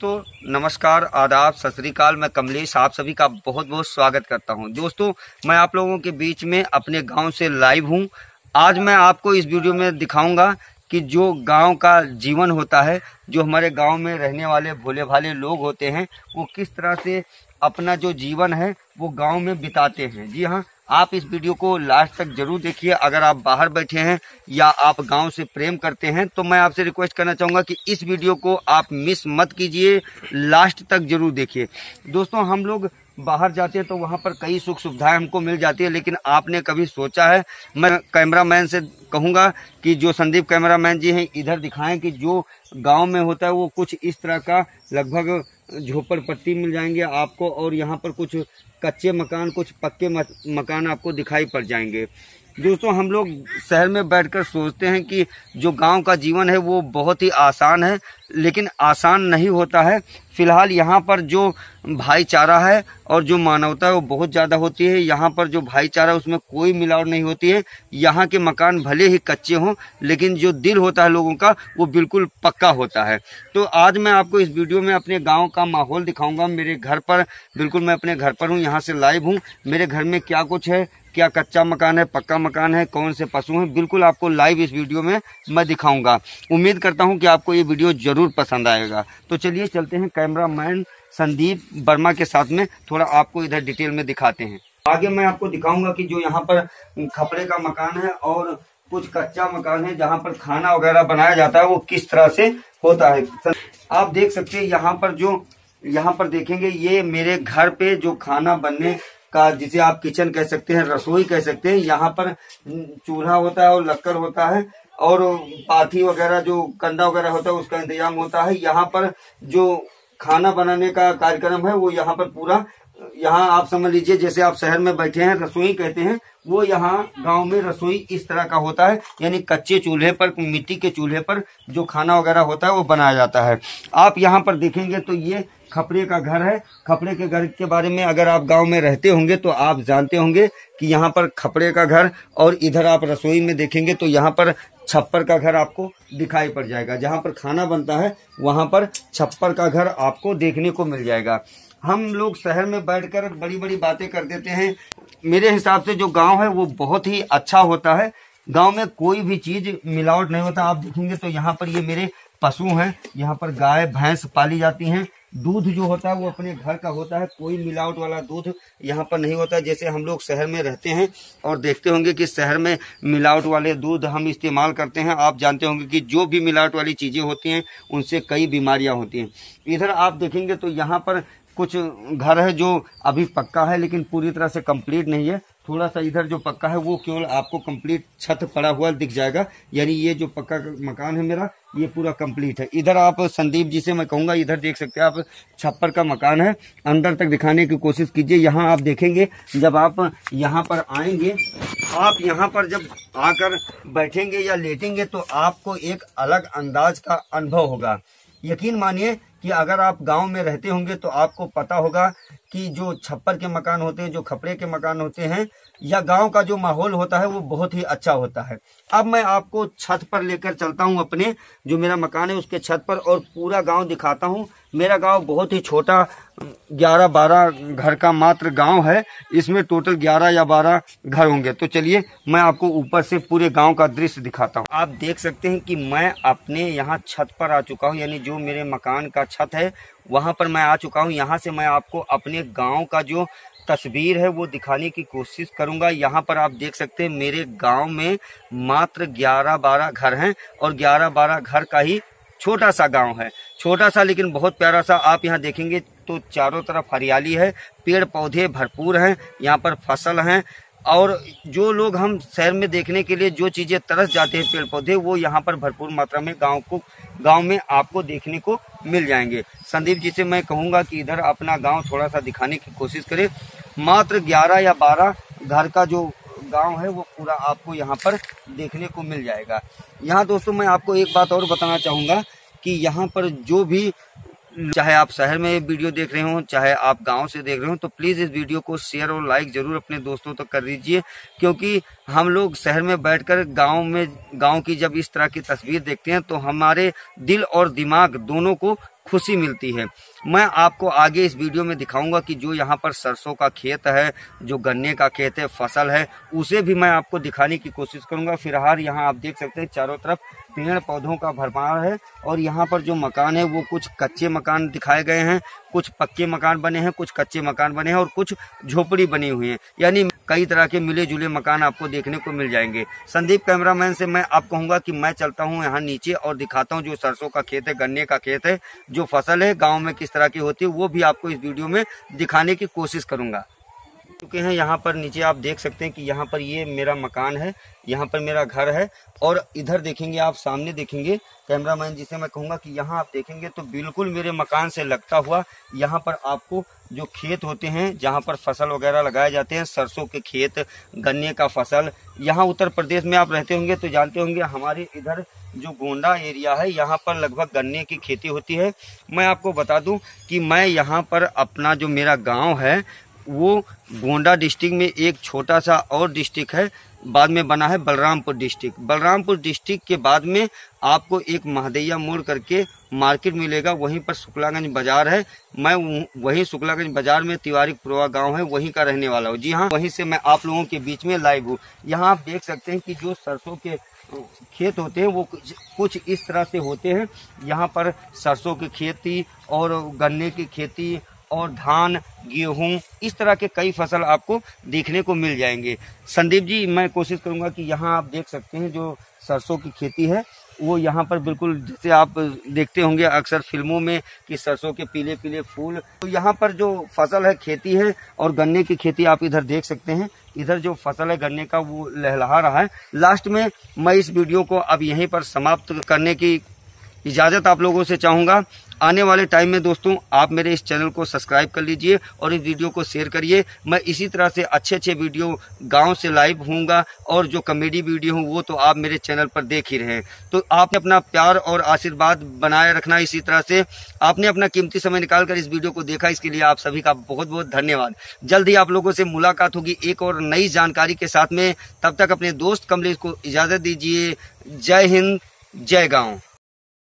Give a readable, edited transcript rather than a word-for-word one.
दोस्तों नमस्कार, आदाब, सत श्री अकाल। मैं कमलेश आप सभी का बहुत बहुत स्वागत करता हूं। दोस्तों मैं आप लोगों के बीच में अपने गांव से लाइव हूं। आज मैं आपको इस वीडियो में दिखाऊंगा कि जो गांव का जीवन होता है, जो हमारे गांव में रहने वाले भोले भाले लोग होते हैं, वो किस तरह से अपना जो जीवन है वो गांव में बिताते हैं। जी हाँ, आप इस वीडियो को लास्ट तक जरूर देखिए। अगर आप बाहर बैठे हैं या आप गांव से प्रेम करते हैं तो मैं आपसे रिक्वेस्ट करना चाहूँगा कि इस वीडियो को आप मिस मत कीजिए, लास्ट तक जरूर देखिए। दोस्तों हम लोग बाहर जाते हैं तो वहाँ पर कई सुख सुविधाएं हमको मिल जाती है, लेकिन आपने कभी सोचा है, मैं कैमरामैन से कहूँगा कि जो संदीप कैमरामैन जी हैं इधर दिखाएं कि जो गांव में होता है वो कुछ इस तरह का लगभग झोपड़पट्टी मिल जाएंगे आपको, और यहाँ पर कुछ कच्चे मकान, कुछ पक्के मकान आपको दिखाई पड़ जाएंगे। दोस्तों हम लोग शहर में बैठकर सोचते हैं कि जो गांव का जीवन है वो बहुत ही आसान है, लेकिन आसान नहीं होता है। फिलहाल यहाँ पर जो भाईचारा है और जो मानवता है वो बहुत ज़्यादा होती है। यहाँ पर जो भाईचारा उसमें कोई मिलावट नहीं होती है। यहाँ के मकान भले ही कच्चे हों, लेकिन जो दिल होता है लोगों का वो बिल्कुल पक्का होता है। तो आज मैं आपको इस वीडियो में अपने गाँव का माहौल दिखाऊंगा। मेरे घर पर, बिल्कुल मैं अपने घर पर हूँ, यहाँ से लाइव हूँ। मेरे घर में क्या कुछ है, क्या कच्चा मकान है, पक्का मकान है, कौन से पशु हैं, बिल्कुल आपको लाइव इस वीडियो में मैं दिखाऊंगा। उम्मीद करता हूं कि आपको ये वीडियो जरूर पसंद आएगा। तो चलिए चलते हैं कैमरामैन संदीप वर्मा के साथ में, थोड़ा आपको इधर डिटेल में दिखाते हैं। आगे मैं आपको दिखाऊंगा कि जो यहाँ पर खपड़े का मकान है और कुछ कच्चा मकान है जहाँ पर खाना वगैरह बनाया जाता है वो किस तरह से होता है। आप देख सकते हैं यहाँ पर देखेंगे, ये मेरे घर पे जो खाना बनने का, जिसे आप किचन कह सकते हैं, रसोई कह सकते हैं, यहाँ पर चूल्हा होता है और लक्कड़ होता है और पाथी वगैरह जो कंडा वगैरह होता है उसका इंतजाम होता है। यहाँ पर जो खाना बनाने का कार्यक्रम है वो यहाँ पर पूरा, यहाँ आप समझ लीजिए जैसे आप शहर में बैठे हैं, रसोई कहते हैं, वो यहाँ गांव में रसोई इस तरह का होता है। यानी कच्चे चूल्हे पर, मिट्टी के चूल्हे पर जो खाना वगैरह होता है वो बनाया जाता है। आप यहाँ पर देखेंगे तो ये खपड़े का घर है। खपड़े के घर के बारे में अगर आप गांव में रहते होंगे तो आप जानते होंगे कि यहाँ पर खपड़े का घर, और इधर आप रसोई में देखेंगे तो यहाँ पर छप्पर का घर आपको दिखाई पड़ जाएगा। जहाँ पर खाना बनता है वहाँ पर छप्पर का घर आपको देखने को मिल जाएगा। हम लोग शहर में बैठकर बड़ी बड़ी बातें कर देते हैं। मेरे हिसाब से जो गांव है वो बहुत ही अच्छा होता है। गांव में कोई भी चीज मिलावट नहीं होता। आप देखेंगे तो यहाँ पर ये मेरे पशु हैं, यहाँ पर गाय भैंस पाली जाती हैं। दूध जो होता है वो अपने घर का होता है, कोई मिलावट वाला दूध यहाँ पर नहीं होता। जैसे हम लोग शहर में रहते हैं और देखते होंगे कि शहर में मिलावट वाले दूध हम इस्तेमाल करते हैं। आप जानते होंगे कि जो भी मिलावट वाली चीजें होती हैं उनसे कई बीमारियां होती हैं। इधर आप देखेंगे तो यहाँ पर कुछ घर है जो अभी पक्का है लेकिन पूरी तरह से कंप्लीट नहीं है। थोड़ा सा इधर जो पक्का है वो केवल आपको कंप्लीट छत पड़ा हुआ दिख जाएगा। यानी ये जो पक्का मकान है मेरा, ये पूरा कंप्लीट है। इधर आप संदीप जी से मैं कहूँगा, इधर देख सकते हैं आप, छप्पर का मकान है। अंदर तक दिखाने की कोशिश कीजिए। यहाँ आप देखेंगे, जब आप यहाँ पर आएंगे, आप यहाँ पर जब आकर बैठेंगे या लेटेंगे तो आपको एक अलग अंदाज का अनुभव होगा। यकीन मानिए कि अगर आप गांव में रहते होंगे तो आपको पता होगा कि जो छप्पर के मकान होते हैं, जो खपड़े के मकान होते हैं, या गांव का जो माहौल होता है वो बहुत ही अच्छा होता है। अब मैं आपको छत पर लेकर चलता हूं, अपने जो मेरा मकान है उसके छत पर, और पूरा गांव दिखाता हूं। मेरा गांव बहुत ही छोटा, 11-12 घर का मात्र गांव है। इसमें टोटल 11 या 12 घर होंगे। तो चलिए मैं आपको ऊपर से पूरे गांव का दृश्य दिखाता हूं। आप देख सकते हैं कि मैं अपने यहाँ छत पर आ चुका हूं, यानी जो मेरे मकान का छत है वहां पर मैं आ चुका हूं। यहाँ से मैं आपको अपने गांव का जो तस्वीर है वो दिखाने की कोशिश करूंगा। यहाँ पर आप देख सकते हैं मेरे गांव में मात्र 11-12 घर हैं, और 11-12 घर का ही छोटा सा गांव है। छोटा सा लेकिन बहुत प्यारा सा। आप यहाँ देखेंगे तो चारों तरफ हरियाली है, पेड़ पौधे भरपूर हैं, यहाँ पर फसल हैं, और जो लोग हम शहर में देखने के लिए जो चीजें तरस जाते हैं, पेड़ पौधे, वो यहाँ पर भरपूर मात्रा में गांव में आपको देखने को मिल जाएंगे। संदीप जी से मैं कहूँगा कि इधर अपना गांव थोड़ा सा दिखाने की कोशिश करें। मात्र 11 या 12 घर का जो गांव है वो पूरा आपको यहाँ पर देखने को मिल जाएगा। यहाँ दोस्तों मैं आपको एक बात और बताना चाहूँगा कि यहाँ पर जो भी, चाहे आप शहर में वीडियो देख रहे हो, चाहे आप गांव से देख रहे हो, तो प्लीज़ इस वीडियो को शेयर और लाइक जरूर अपने दोस्तों तक कर दीजिए। क्योंकि हम लोग शहर में बैठकर गांव की जब इस तरह की तस्वीर देखते हैं तो हमारे दिल और दिमाग दोनों को खुशी मिलती है। मैं आपको आगे इस वीडियो में दिखाऊंगा कि जो यहाँ पर सरसों का खेत है, जो गन्ने का खेत है, फसल है, उसे भी मैं आपको दिखाने की कोशिश करूंगा। फिलहाल यहाँ आप देख सकते हैं चारों तरफ पेड़ पौधों का भरमार है और यहाँ पर जो मकान है वो कुछ कच्चे मकान दिखाए गए हैं, कुछ पक्के मकान बने हैं, कुछ कच्चे मकान बने हैं और कुछ झोपड़ी बनी हुई है। यानी कई तरह के मिले जुले मकान आपको देखने को मिल जाएंगे। संदीप कैमरामैन से मैं आप कहूंगा कि मैं चलता हूं यहाँ नीचे और दिखाता हूं जो सरसों का खेत है, गन्ने का खेत है, जो फसल है गांव में किस तरह की होती है वो भी आपको इस वीडियो में दिखाने की कोशिश करूंगा। चुके हैं यहाँ पर नीचे आप देख सकते हैं कि यहाँ पर ये मेरा मकान है, यहाँ पर मेरा घर है और इधर देखेंगे आप, सामने देखेंगे कैमरामैन जिसे मैं कहूँगा कि यहाँ आप देखेंगे तो बिल्कुल मेरे मकान से लगता हुआ यहाँ पर आपको जो खेत होते हैं जहाँ पर फसल वगैरह लगाए जाते हैं, सरसों के खेत, गन्ने का फसल। यहाँ उत्तर प्रदेश में आप रहते होंगे तो जानते होंगे हमारे इधर जो गोंडा एरिया है यहाँ पर लगभग गन्ने की खेती होती है। मैं आपको बता दूं कि मैं यहाँ पर अपना जो मेरा गाँव है वो गोंडा डिस्ट्रिक्ट में एक छोटा सा और डिस्ट्रिक्ट है, बाद में बना है बलरामपुर डिस्ट्रिक्ट। बलरामपुर डिस्ट्रिक्ट के बाद में आपको एक महदैया मोड़ करके मार्केट मिलेगा, वहीं पर शुक्लागंज बाजार है। मैं वहीं शुक्लागंज बाजार में तिवारीपुरवा गांव है, वहीं का रहने वाला हूँ। जी हाँ, वहीं से मैं आप लोगों के बीच में लाइव हूँ। यहाँ आप देख सकते हैं कि जो सरसों के खेत होते हैं वो कुछ इस तरह से होते हैं। यहाँ पर सरसों की खेती और गन्ने की खेती और धान, गेहूं, इस तरह के कई फसल आपको देखने को मिल जाएंगे। संदीप जी, मैं कोशिश करूंगा कि यहाँ आप देख सकते हैं जो सरसों की खेती है वो यहाँ पर बिल्कुल जैसे आप देखते होंगे अक्सर फिल्मों में कि सरसों के पीले पीले फूल, तो यहाँ पर जो फसल है खेती है और गन्ने की खेती आप इधर देख सकते हैं। इधर जो फसल है गन्ने का वो लहलहा रहा है। लास्ट में मैं इस वीडियो को अब यहीं पर समाप्त करने की इजाज़त आप लोगों से चाहूँगा। आने वाले टाइम में दोस्तों आप मेरे इस चैनल को सब्सक्राइब कर लीजिए और इस वीडियो को शेयर करिए। मैं इसी तरह से अच्छे अच्छे वीडियो गांव से लाइव होऊंगा और जो कॉमेडी वीडियो हूँ वो तो आप मेरे चैनल पर देख ही रहे हैं। तो आपने अपना प्यार और आशीर्वाद बनाए रखना। इसी तरह से आपने अपना कीमती समय निकालकर इस वीडियो को देखा, इसके लिए आप सभी का बहुत बहुत धन्यवाद। जल्द ही आप लोगों से मुलाकात होगी एक और नई जानकारी के साथ में। तब तक अपने दोस्त कमलेश को इजाज़त दीजिए। जय हिंद, जय गाँव।